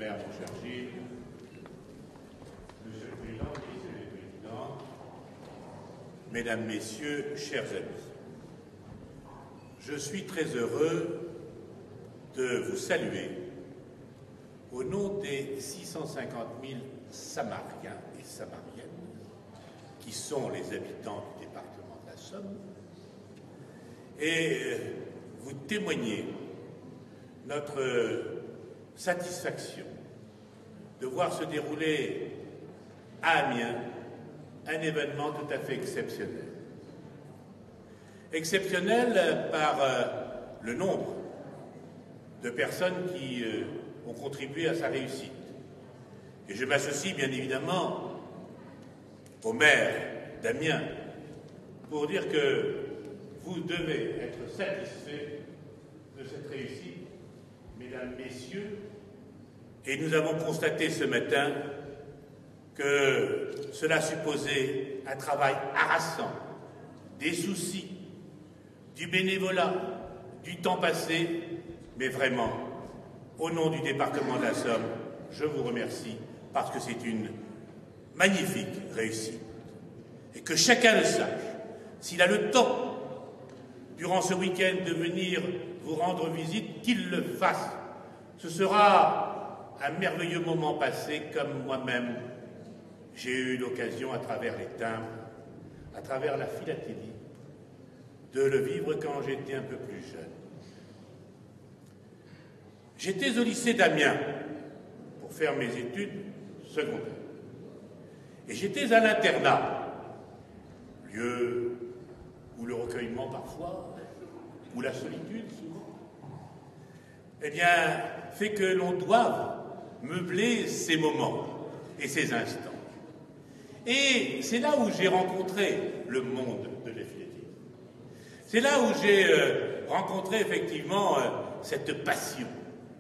maire, mon cher Gilles, Monsieur le Président, Messieurs les Présidents, Mesdames, Messieurs, chers amis, je suis très heureux de vous saluer au nom des 650 000 Samariens et Samariennes qui sont les habitants du département de la Somme et vous témoigner notre satisfaction de voir se dérouler à Amiens un événement tout à fait exceptionnel. Exceptionnel par le nombre de personnes qui ont contribué à sa réussite. Et je m'associe bien évidemment au maire d'Amiens pour dire que vous devez être satisfaits de cette réussite, mesdames, messieurs, et nous avons constaté ce matin que cela supposait un travail harassant, des soucis, du bénévolat, du temps passé, mais vraiment, au nom du département de la Somme, je vous remercie parce que c'est une magnifique réussite. Et que chacun le sache, s'il a le temps, durant ce week-end, de venir vous rendre visite, qu'il le fasse. Ce sera un merveilleux moment passé, comme moi-même, j'ai eu l'occasion, à travers les timbres, à travers la philatélie, de le vivre quand j'étais un peu plus jeune. J'étais au lycée d'Amiens pour faire mes études secondaires. Et j'étais à l'internat, lieu où le recueillement parfois, où la solitude souvent, eh bien, fait que l'on doive meubler ces moments et ces instants. Et c'est là où j'ai rencontré le monde de la philatélie. C'est là où j'ai rencontré effectivement cette passion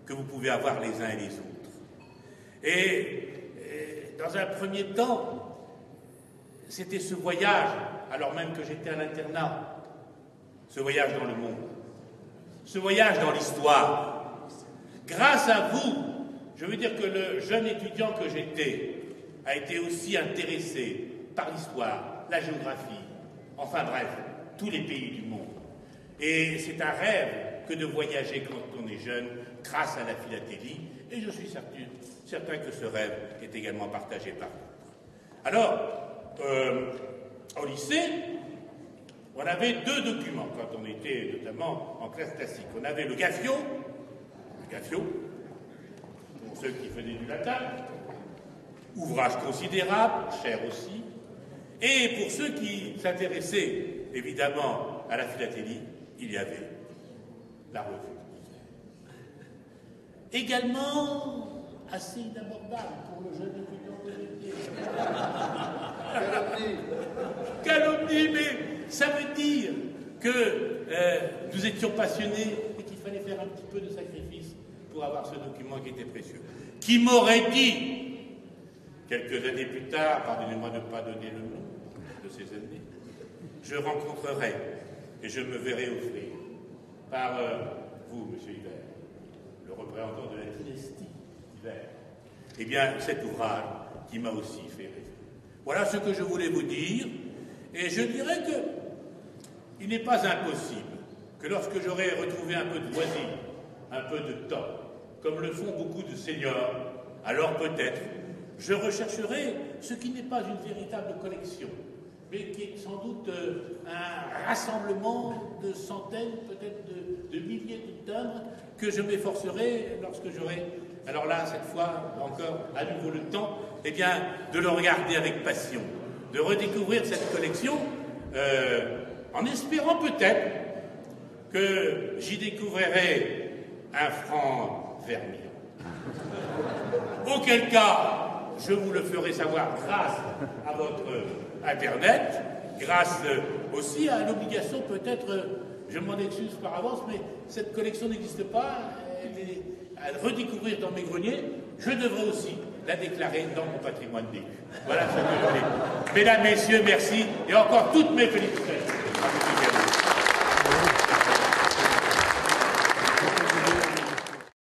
que vous pouvez avoir les uns et les autres. Et dans un premier temps, c'était ce voyage, alors même que j'étais à l'internat, ce voyage dans le monde, ce voyage dans l'histoire. Grâce à vous, je veux dire que le jeune étudiant que j'étais a été aussi intéressé par l'histoire, la géographie, enfin bref, tous les pays du monde. Et c'est un rêve que de voyager quand on est jeune, grâce à la philatélie, et je suis certain que ce rêve est également partagé par d'autres. Alors, au lycée, on avait deux documents quand on était notamment en classe classique. On avait le GAFIO, pour ceux qui faisaient du latin, ouvrage considérable, cher aussi, et pour ceux qui s'intéressaient évidemment à la philatélie, il y avait la revue. Également assez inabordable pour le jeune étudiant que j'étais. Calomnie, mais ça veut dire que nous étions passionnés et qu'il fallait faire un petit peu de sacrifice pour avoir ce document qui était précieux. Qui m'aurait dit, quelques années plus tard, pardonnez-moi de ne pas donner le nom de ces années, je rencontrerai et je me verrai offrir par vous, monsieur Hiver, le représentant de la dynastie Hiver, eh bien, cet ouvrage qui m'a aussi fait rêver. Voilà ce que je voulais vous dire, et je dirais que il n'est pas impossible que lorsque j'aurai retrouvé un peu de loisir, un peu de temps, comme le font beaucoup de seniors, alors peut-être je rechercherai ce qui n'est pas une véritable collection, mais qui est sans doute un rassemblement de centaines, peut-être de milliers de timbres, que je m'efforcerai lorsque j'aurai, alors là, cette fois, encore, à nouveau le temps, eh bien, de le regarder avec passion, de redécouvrir cette collection, en espérant peut-être que j'y découvrirai un franc vermillon. Auquel cas, je vous le ferai savoir grâce à votre Internet, grâce aussi à l'obligation peut-être, je m'en excuse par avance, mais cette collection n'existe pas, elle est à redécouvrir dans mes greniers, je devrais aussi la déclarer dans mon patrimoine vécu. Voilà ce que je voulais. Mesdames, Messieurs, merci, et encore toutes mes félicitations.